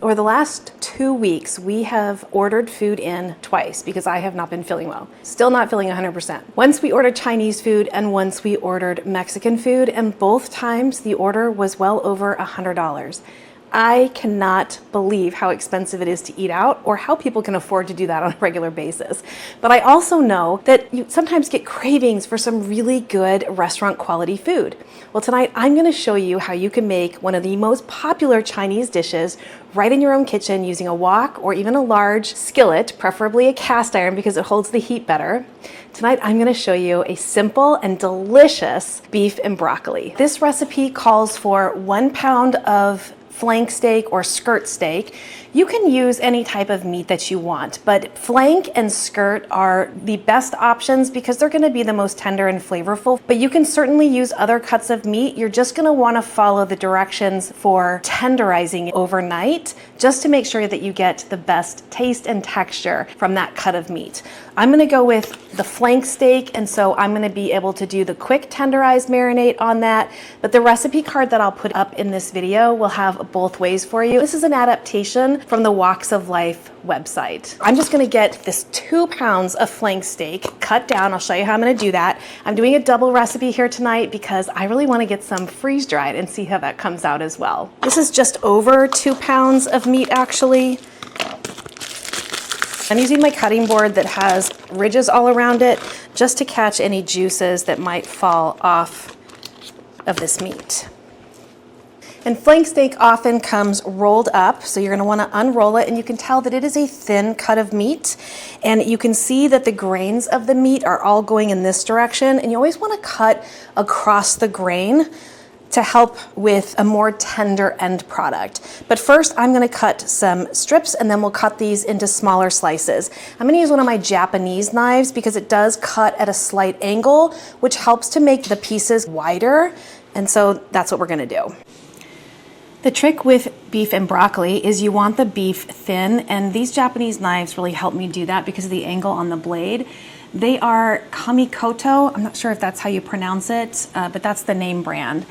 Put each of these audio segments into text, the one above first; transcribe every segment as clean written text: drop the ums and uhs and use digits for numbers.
Over the last 2 weeks, we have ordered food in twice because I have not been feeling well. Still not feeling 100%. Once we ordered Chinese food and once we ordered Mexican food, and both times the order was well over $100. I cannot believe how expensive it is to eat out or how people can afford to do that on a regular basis. But I also know that you sometimes get cravings for some really good restaurant quality food. Well, tonight I'm going to show you how you can make one of the most popular Chinese dishes right in your own kitchen using a wok or even a large skillet, preferably a cast iron because it holds the heat better. Tonight I'm going to show you a simple and delicious beef and broccoli. This recipe calls for 1 pound of flank steak or skirt steak. You can use any type of meat that you want, but flank and skirt are the best options because they're going to be the most tender and flavorful, but you can certainly use other cuts of meat. You're just going to want to follow the directions for tenderizing overnight just to make sure that you get the best taste and texture from that cut of meat. I'm going to go with the flank steak, and so I'm going to be able to do the quick tenderized marinade on that, but the recipe card that I'll put up in this video will have both ways for you. This is an adaptation from the Walks of Life website. I'm just going to get this 2 pounds of flank steak cut down. I'll show you how I'm going to do that. I'm doing a double recipe here tonight because I really want to get some freeze dried and see how that comes out as well. This is just over 2 pounds of meat actually. I'm using my cutting board that has ridges all around it just to catch any juices that might fall off of this meat. And flank steak often comes rolled up, so you're going to want to unroll it, and you can tell that it is a thin cut of meat, and you can see that the grains of the meat are all going in this direction, and you always want to cut across the grain to help with a more tender end product. But first I'm going to cut some strips and then we'll cut these into smaller slices. I'm going to use one of my Japanese knives because it does cut at a slight angle, which helps to make the pieces wider, and so that's what we're going to do. The trick with beef and broccoli is you want the beef thin, and these Japanese knives really help me do that because of the angle on the blade. They are Kamikoto. I'm not sure if that's how you pronounce it, but that's the name brand.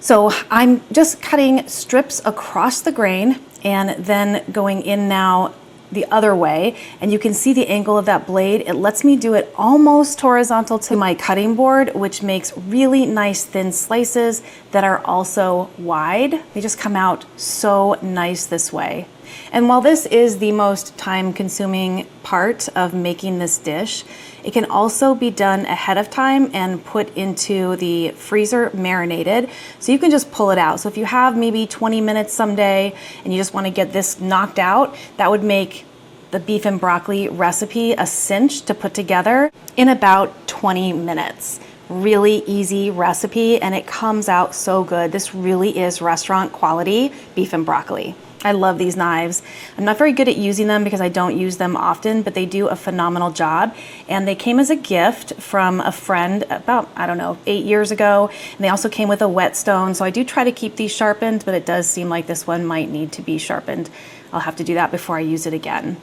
So I'm just cutting strips across the grain and then going in now the other way, and you can see the angle of that blade. It lets me do it almost horizontal to my cutting board, which makes really nice thin slices that are also wide. They just come out so nice this way. And while this is the most time-consuming part of making this dish, it can also be done ahead of time and put into the freezer marinated, so you can just pull it out. So if you have maybe 20 minutes someday and you just want to get this knocked out, that would make the beef and broccoli recipe a cinch to put together in about 20 minutes. Really easy recipe, and it comes out so good. This really is restaurant quality beef and broccoli. I love these knives. I'm not very good at using them because I don't use them often, but they do a phenomenal job. And they came as a gift from a friend about, I don't know, 8 years ago. And they also came with a whetstone. So I do try to keep these sharpened, but it does seem like this one might need to be sharpened. I'll have to do that before I use it again.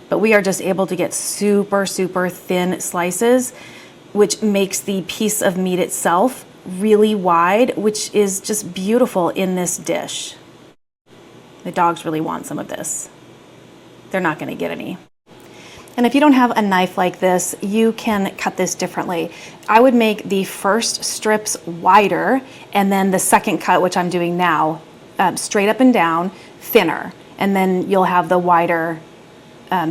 But we are just able to get super, super thin slices, which makes the piece of meat itself really wide, which is just beautiful in this dish. The dogs really want some of this. They're not going to get any. And if you don't have a knife like this, you can cut this differently. I would make the first strips wider, and then the second cut, which I'm doing now, straight up and down, thinner. And then you'll have the wider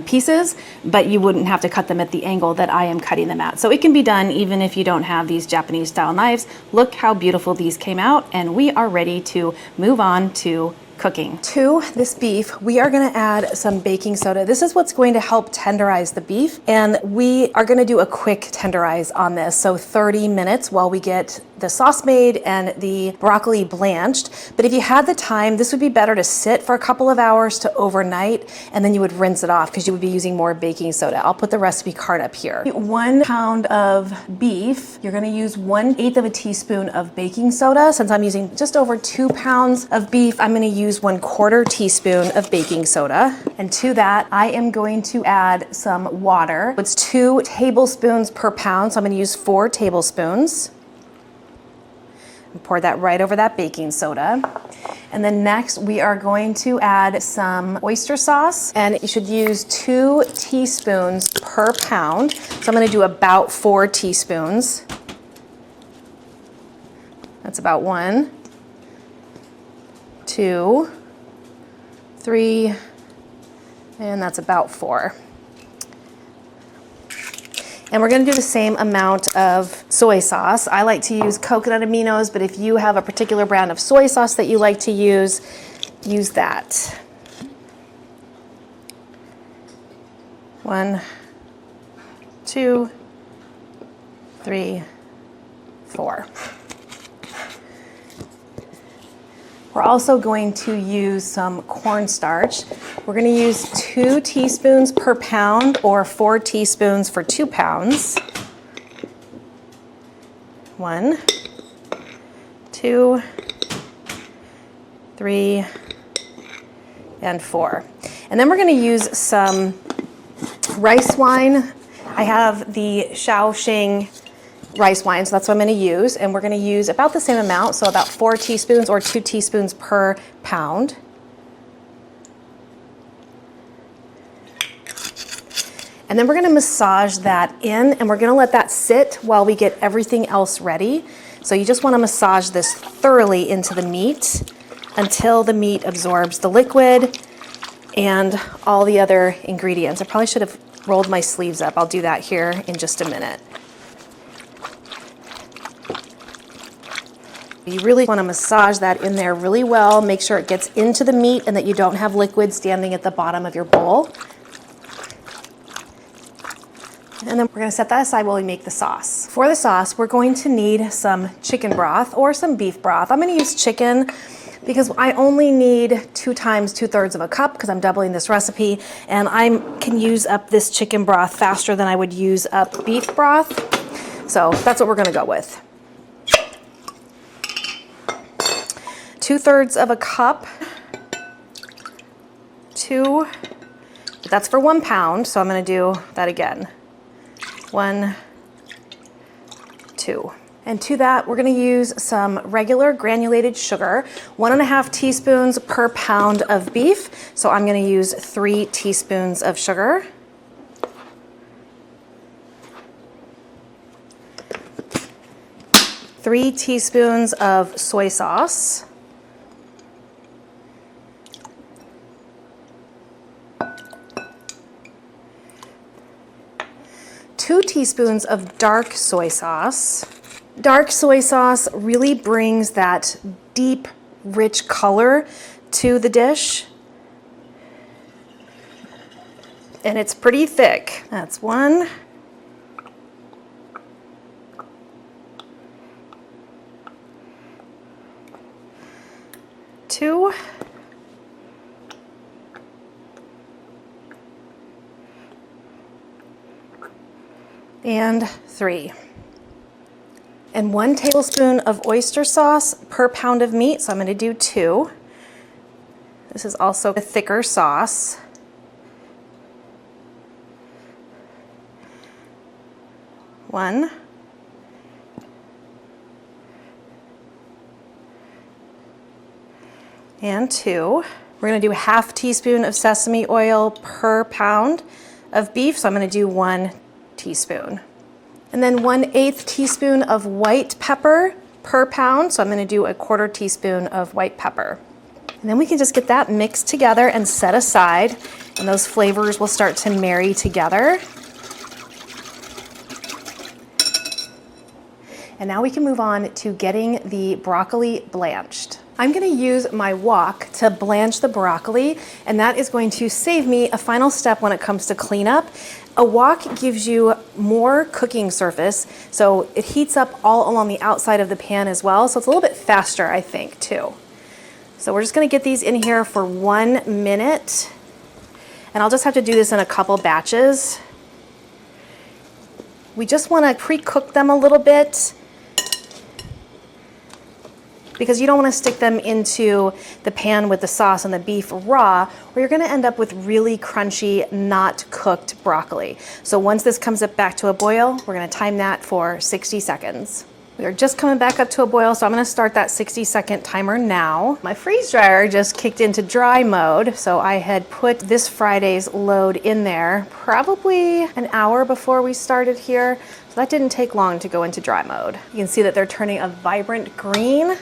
pieces, but you wouldn't have to cut them at the angle that I am cutting them at. So it can be done even if you don't have these Japanese style knives. Look how beautiful these came out, and we are ready to move on to cooking. To this beef, we are going to add some baking soda. This is what's going to help tenderize the beef, and we are going to do a quick tenderize on this. So 30 minutes while we get the sauce made and the broccoli blanched. But if you had the time, this would be better to sit for a couple of hours to overnight, and then you would rinse it off because you would be using more baking soda. I'll put the recipe card up here. 1 pound of beef, you're going to use 1/8 of a teaspoon of baking soda. Since I'm using just over 2 pounds of beef, I'm going to use 1/4 teaspoon of baking soda. And to that, I am going to add some water. It's 2 tablespoons per pound, so I'm going to use 4 tablespoons. And pour that right over that baking soda. And then next we are going to add some oyster sauce, and you should use 2 teaspoons per pound. So I'm going to do about 4 teaspoons. That's about 1, 2, 3, and that's about 4. And we're going to do the same amount of soy sauce. I like to use coconut aminos, but if you have a particular brand of soy sauce that you like to use that. 1, 2, 3, 4. We're also going to use some cornstarch. We're going to use 2 teaspoons per pound or 4 teaspoons for 2 pounds. 1, 2, 3, and 4. And then we're going to use some rice wine. I have the Shaoxing rice wine, so that's what I'm going to use, and we're going to use about the same amount, so about 4 teaspoons or 2 teaspoons per pound. And then we're going to massage that in, and we're going to let that sit while we get everything else ready. So you just want to massage this thoroughly into the meat until the meat absorbs the liquid and all the other ingredients. I probably should have rolled my sleeves up. I'll do that here in just a minute. You really want to massage that in there really well. Make sure it gets into the meat and that you don't have liquid standing at the bottom of your bowl. And then we're going to set that aside while we make the sauce. For the sauce, we're going to need some chicken broth or some beef broth. I'm going to use chicken because I only need 2 times 2/3 of a cup because I'm doubling this recipe, and I can use up this chicken broth faster than I would use up beef broth. So that's what we're going to go with. 2/3 of a cup, 2, but that's for 1 pound, so I'm going to do that again. 1, 2. And to that, we're going to use some regular granulated sugar, 1.5 teaspoons per pound of beef, so I'm going to use 3 teaspoons of sugar. 3 teaspoons of soy sauce. 2 teaspoons of dark soy sauce. Dark soy sauce really brings that deep, rich color to the dish. And it's pretty thick. That's 1. 2. And 3. And 1 tablespoon of oyster sauce per pound of meat, so I'm going to do 2. This is also a thicker sauce. 1. And 2. We're going to do 1/2 teaspoon of sesame oil per pound of beef, so I'm going to do 1 teaspoon. And then 1/8 teaspoon of white pepper per pound, so I'm going to do 1/4 teaspoon of white pepper. And then we can just get that mixed together and set aside, and those flavors will start to marry together. And now we can move on to getting the broccoli blanched. I'm going to use my wok to blanch the broccoli, and that is going to save me a final step when it comes to cleanup. A wok gives you more cooking surface, so it heats up all along the outside of the pan as well, so it's a little bit faster, I think, too. So we're just going to get these in here for 1 minute, and I'll just have to do this in a couple batches. We just want to pre-cook them a little bit, because you don't want to stick them into the pan with the sauce and the beef raw, or you're going to end up with really crunchy, not cooked broccoli. So once this comes up back to a boil, we're going to time that for 60 seconds. We are just coming back up to a boil, so I'm gonna start that 60-second timer now. My freeze dryer just kicked into dry mode, so I had put this Friday's load in there probably an hour before we started here, so that didn't take long to go into dry mode. You can see that they're turning a vibrant green.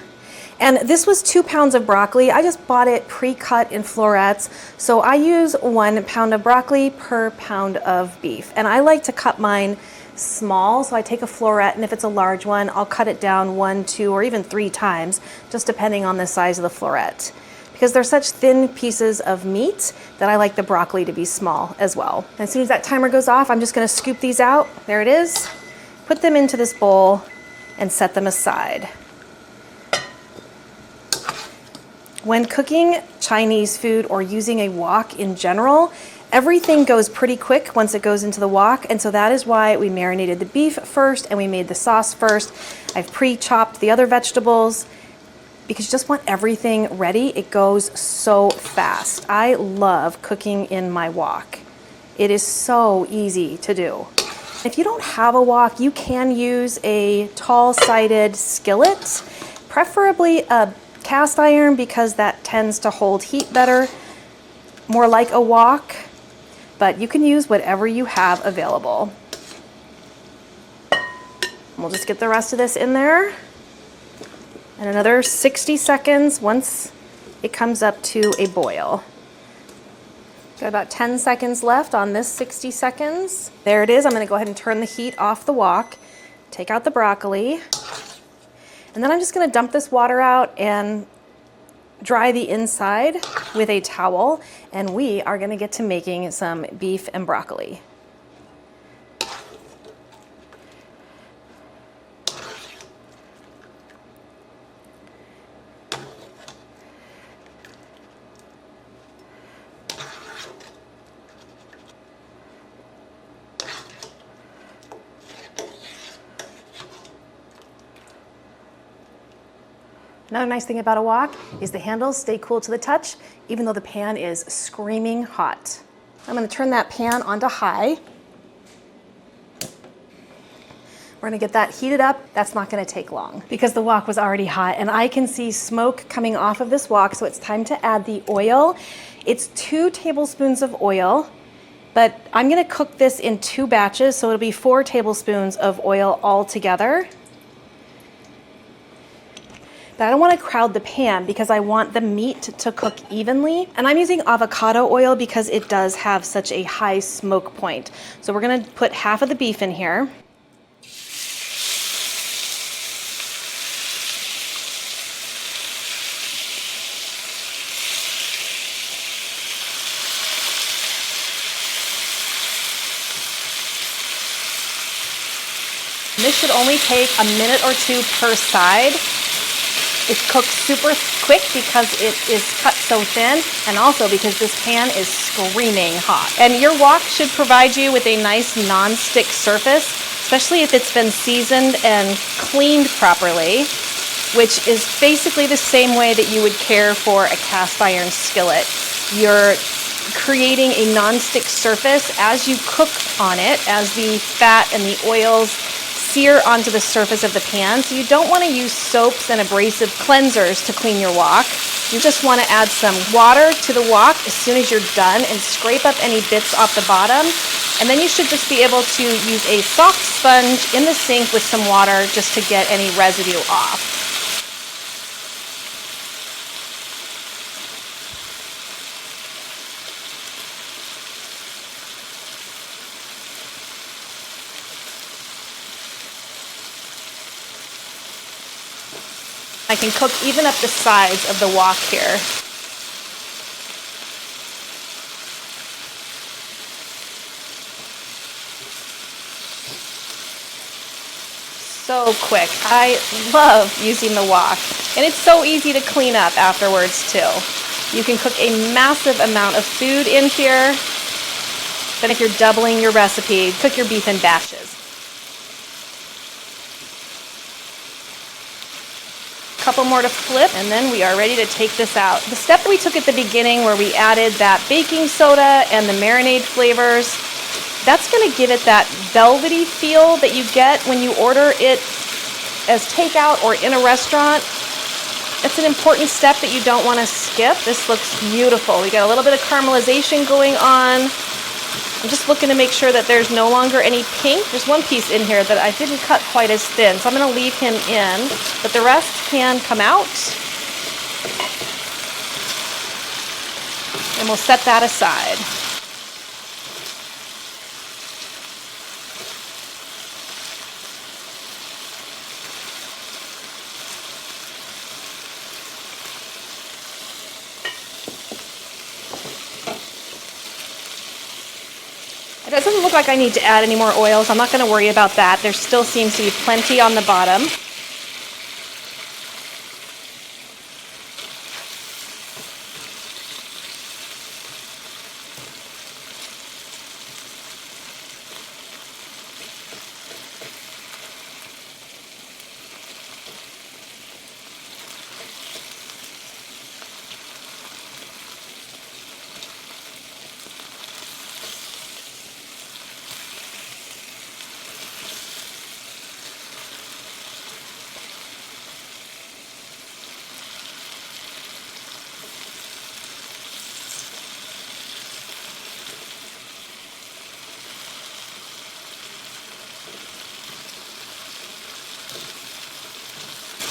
And this was 2 pounds of broccoli. I just bought it pre-cut in florets. So I use 1 pound of broccoli per pound of beef. And I like to cut mine small. So I take a floret, and if it's a large one, I'll cut it down 1, 2, or even 3 times, just depending on the size of the floret. Because they're such thin pieces of meat that I like the broccoli to be small as well. And as soon as that timer goes off, I'm just gonna scoop these out. There it is. Put them into this bowl and set them aside. When cooking Chinese food or using a wok in general, everything goes pretty quick once it goes into the wok, and so that is why we marinated the beef first and we made the sauce first. I've pre-chopped the other vegetables because you just want everything ready. It goes so fast. I love cooking in my wok. It is so easy to do. If you don't have a wok, you can use a tall-sided skillet, preferably a cast iron because that tends to hold heat better, more like a wok, but you can use whatever you have available. We'll just get the rest of this in there. And another 60 seconds once it comes up to a boil. Got about 10 seconds left on this 60 seconds. There it is. I'm gonna go ahead and turn the heat off the wok, take out the broccoli, and then I'm just gonna dump this water out and dry the inside with a towel, and we are gonna get to making some beef and broccoli. Another nice thing about a wok is the handles stay cool to the touch, even though the pan is screaming hot. I'm gonna turn that pan onto high. We're gonna get that heated up. That's not gonna take long because the wok was already hot, and I can see smoke coming off of this wok, so it's time to add the oil. It's 2 tablespoons of oil, but I'm gonna cook this in 2 batches, so it'll be 4 tablespoons of oil all together. But I don't want to crowd the pan because I want the meat to cook evenly. And I'm using avocado oil because it does have such a high smoke point. So we're going to put half of the beef in here. This should only take a minute or 2 per side. It's cooked super quick because it is cut so thin, and also because this pan is screaming hot. And your wok should provide you with a nice non-stick surface, especially if it's been seasoned and cleaned properly, which is basically the same way that you would care for a cast iron skillet. You're creating a non-stick surface as you cook on it, as the fat and the oils sear onto the surface of the pan. So you don't want to use soaps and abrasive cleansers to clean your wok. You just want to add some water to the wok as soon as you're done and scrape up any bits off the bottom. And then you should just be able to use a soft sponge in the sink with some water just to get any residue off. I can cook even up the sides of the wok here. So quick. I love using the wok, and it's so easy to clean up afterwards too. You can cook a massive amount of food in here, but if you're doubling your recipe, cook your beef in batches. Couple more to flip, and then we are ready to take this out. The step we took at the beginning where we added that baking soda and the marinade flavors, that's going to give it that velvety feel that you get when you order it as takeout or in a restaurant, it's an important step that you don't want to skip. This looks beautiful. We got a little bit of caramelization going on. I'm just looking to make sure that there's no longer any pink. There's one piece in here that I didn't cut quite as thin, so I'm going to leave him in, but the rest can come out. And we'll set that aside. It doesn't look like I need to add any more oil, so I'm not going to worry about that. There still seems to be plenty on the bottom.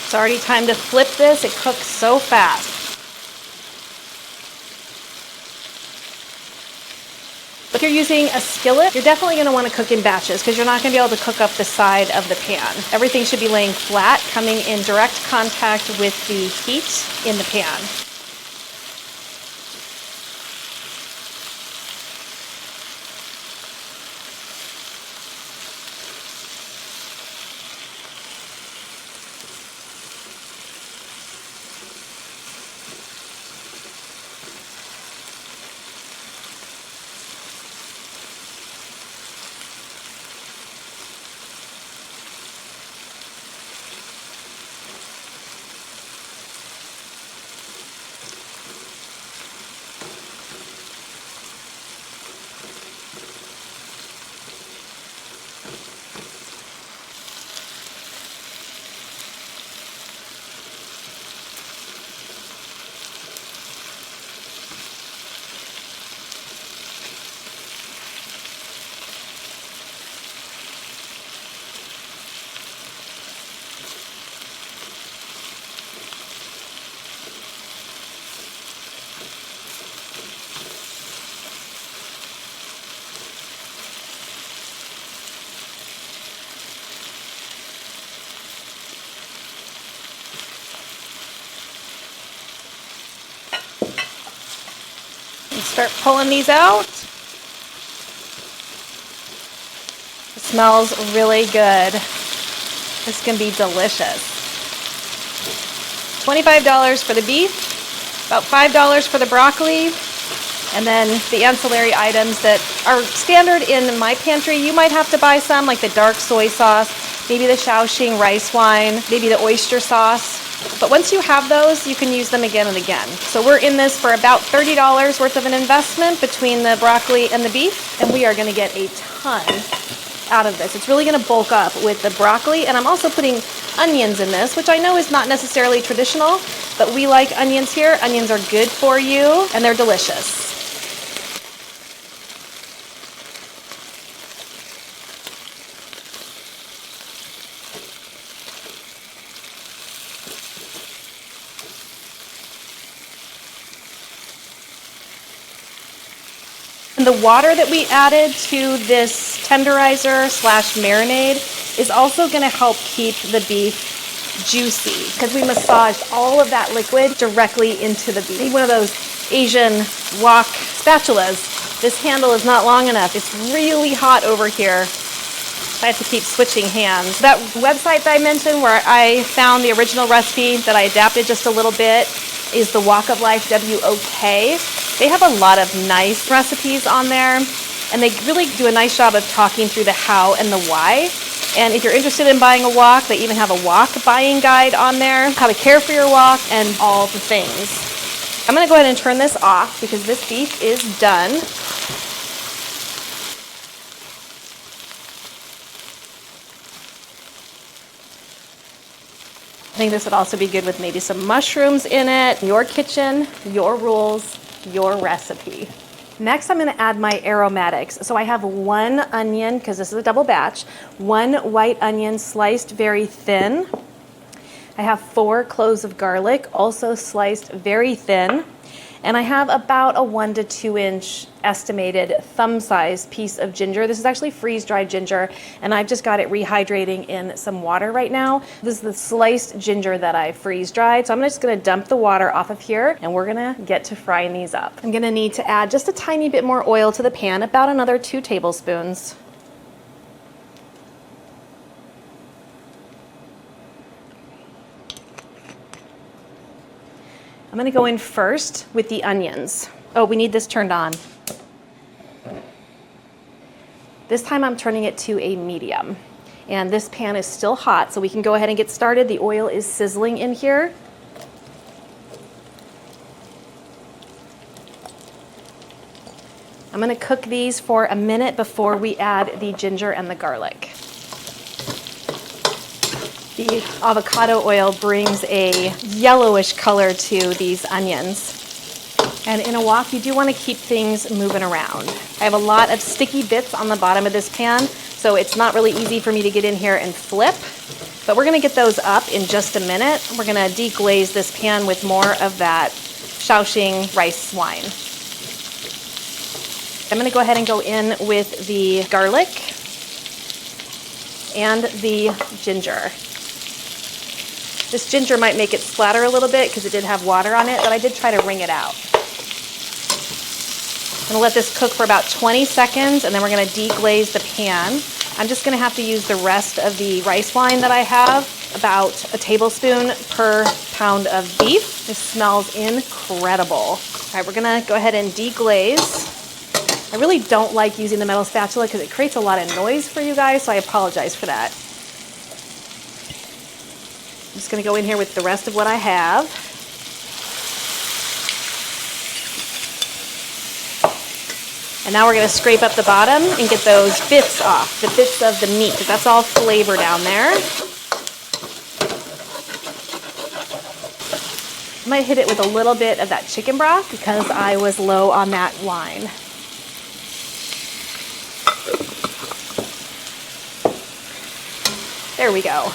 It's already time to flip this. It cooks so fast. If you're using a skillet, you're definitely going to want to cook in batches because you're not going to be able to cook up the side of the pan. Everything should be laying flat, coming in direct contact with the heat in the pan. Start pulling these out. It smells really good. This can be delicious. $25 for the beef, about $5 for the broccoli, and then the ancillary items that are standard in my pantry. You might have to buy some, like the dark soy sauce, maybe the Shaoxing rice wine, maybe the oyster sauce. But once you have those, you can use them again and again. So we're in this for about $30 worth of an investment between the broccoli and the beef, and we are going to get a ton out of this. It's really going to bulk up with the broccoli, and I'm also putting onions in this, which I know is not necessarily traditional, but we like onions here. Onions are good for you, and they're delicious. And the water that we added to this tenderizer slash marinade is also going to help keep the beef juicy because we massaged all of that liquid directly into the beef. One of those Asian wok spatulas. This handle is not long enough. It's really hot over here. I have to keep switching hands. That website that I mentioned where I found the original recipe that I adapted just a little bit is the Wok of Life, WOK. They have a lot of nice recipes on there, and they really do a nice job of talking through the how and the why. And if you're interested in buying a wok, they even have a wok buying guide on there, how to care for your wok, and all the things. I'm gonna go ahead and turn this off because this beef is done. I think this would also be good with maybe some mushrooms in it. Your kitchen, your rules, your recipe. Next, I'm gonna add my aromatics. So I have 1 onion, because this is a double batch, 1 white onion sliced very thin. I have 4 cloves of garlic, also sliced very thin. And I have about a 1 to 2 inch estimated thumb-sized piece of ginger. This is actually freeze-dried ginger, and I've just got it rehydrating in some water right now. This is the sliced ginger that I freeze-dried. So I'm just gonna dump the water off of here, and we're gonna get to frying these up. I'm gonna need to add just a tiny bit more oil to the pan, about another 2 tablespoons. I'm gonna go in first with the onions. Oh, we need this turned on. This time I'm turning it to a medium. And this pan is still hot, so we can go ahead and get started. The oil is sizzling in here. I'm gonna cook these for a minute before we add the ginger and the garlic. The avocado oil brings a yellowish color to these onions. And in a wok, you do want to keep things moving around. I have a lot of sticky bits on the bottom of this pan, so it's not really easy for me to get in here and flip. But we're going to get those up in just a minute. We're going to deglaze this pan with more of that Shaoxing rice wine. I'm going to go ahead and go in with the garlic and the ginger. This ginger might make it splatter a little bit because it did have water on it, but I did try to wring it out. I'm gonna let this cook for about 20 seconds, and then we're gonna deglaze the pan. I'm just gonna have to use the rest of the rice wine that I have, about a tablespoon per pound of beef. This smells incredible. All right, we're gonna go ahead and deglaze. I really don't like using the metal spatula because it creates a lot of noise for you guys, so I apologize for that. I'm just going to go in here with the rest of what I have. And now we're going to scrape up the bottom and get those bits off, the bits of the meat, because that's all flavor down there. I might hit it with a little bit of that chicken broth because I was low on that wine. There we go.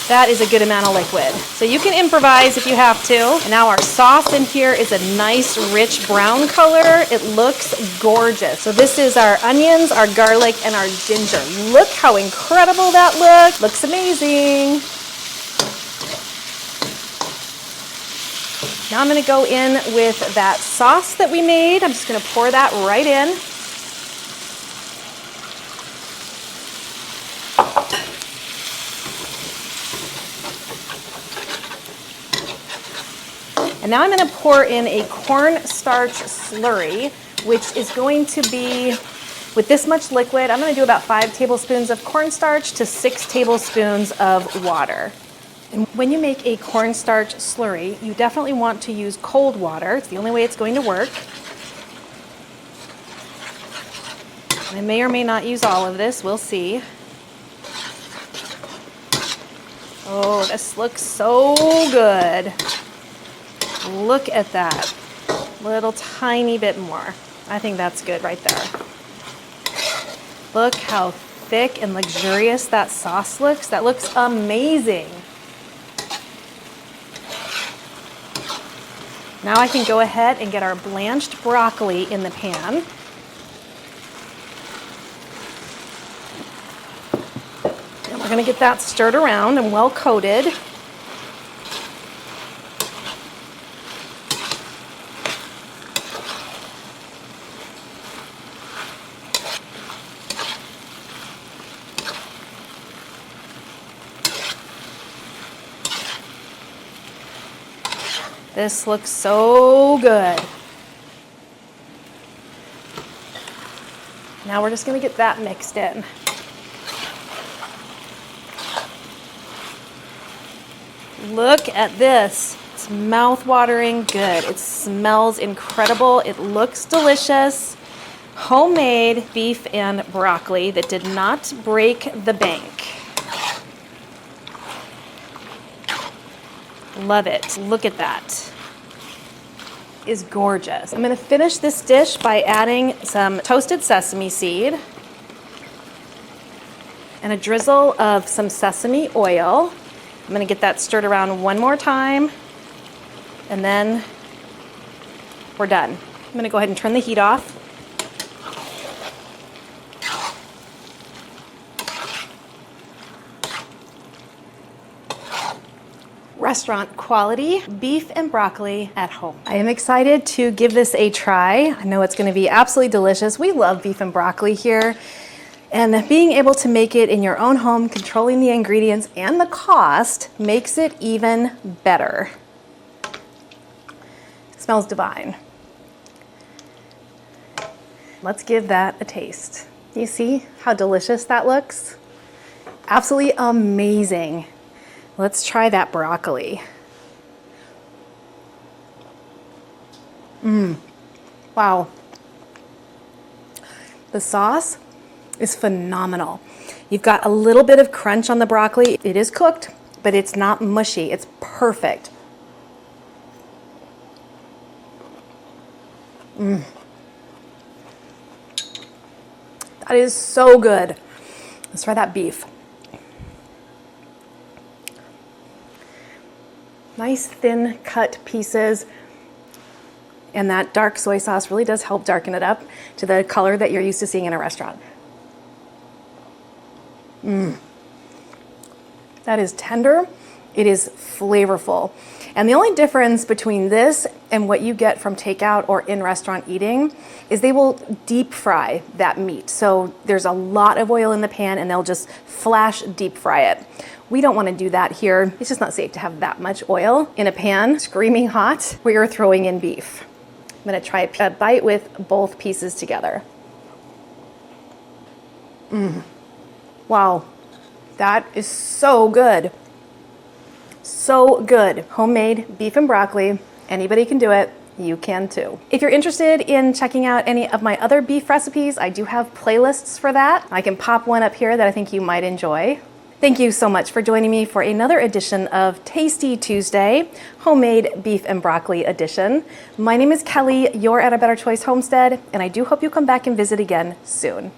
That is a good amount of liquid. So you can improvise if you have to. And now our sauce in here is a nice rich brown color. It looks gorgeous. So this is our onions, our garlic, and our ginger. Look how incredible that looks. Looks amazing. Now I'm gonna go in with that sauce that we made. I'm just gonna pour that right in. And now I'm going to pour in a cornstarch slurry, which is going to be, with this much liquid, I'm going to do about 5 tablespoons of cornstarch to 6 tablespoons of water. And when you make a cornstarch slurry, you definitely want to use cold water. It's the only way it's going to work. I may or may not use all of this, we'll see. Oh, this looks so good. Look at that. Little tiny bit more. I think that's good right there. Look how thick and luxurious that sauce looks. That looks amazing. Now I can go ahead and get our blanched broccoli in the pan. And we're going to get that stirred around and well coated. This looks so good. Now we're just going to get that mixed in. Look at this. It's mouth-watering good. It smells incredible. It looks delicious. Homemade beef and broccoli that did not break the bank. Love it. Look at that. Is gorgeous. I'm gonna finish this dish by adding some toasted sesame seed and a drizzle of some sesame oil. I'm gonna get that stirred around one more time, and then we're done. I'm gonna go ahead and turn the heat off. Restaurant quality beef and broccoli at home. I am excited to give this a try. I know it's gonna be absolutely delicious. We love beef and broccoli here. And being able to make it in your own home, controlling the ingredients and the cost, makes it even better. It smells divine. Let's give that a taste. You see how delicious that looks? Absolutely amazing. Let's try that broccoli. Wow. The sauce is phenomenal. You've got a little bit of crunch on the broccoli. It is cooked, but it's not mushy. It's perfect. That is so good. Let's try that beef. Nice thin cut pieces, and that dark soy sauce really does help darken it up to the color that you're used to seeing in a restaurant. That is tender, it is flavorful. And the only difference between this and what you get from takeout or in-restaurant eating is they will deep fry that meat. So there's a lot of oil in the pan and they'll just flash deep fry it. We don't want to do that here. It's just not safe to have that much oil in a pan, screaming hot, where you're throwing in beef. I'm gonna try a bite with both pieces together. Wow, that is so good. So good. Homemade beef and broccoli. Anybody can do it. You can too. If you're interested in checking out any of my other beef recipes, I do have playlists for that. I can pop one up here that I think you might enjoy. Thank you so much for joining me for another edition of Tasty Tuesday, Homemade Beef and Broccoli Edition. My name is Kelly, you're at A Better Choice Homestead, and I do hope you come back and visit again soon.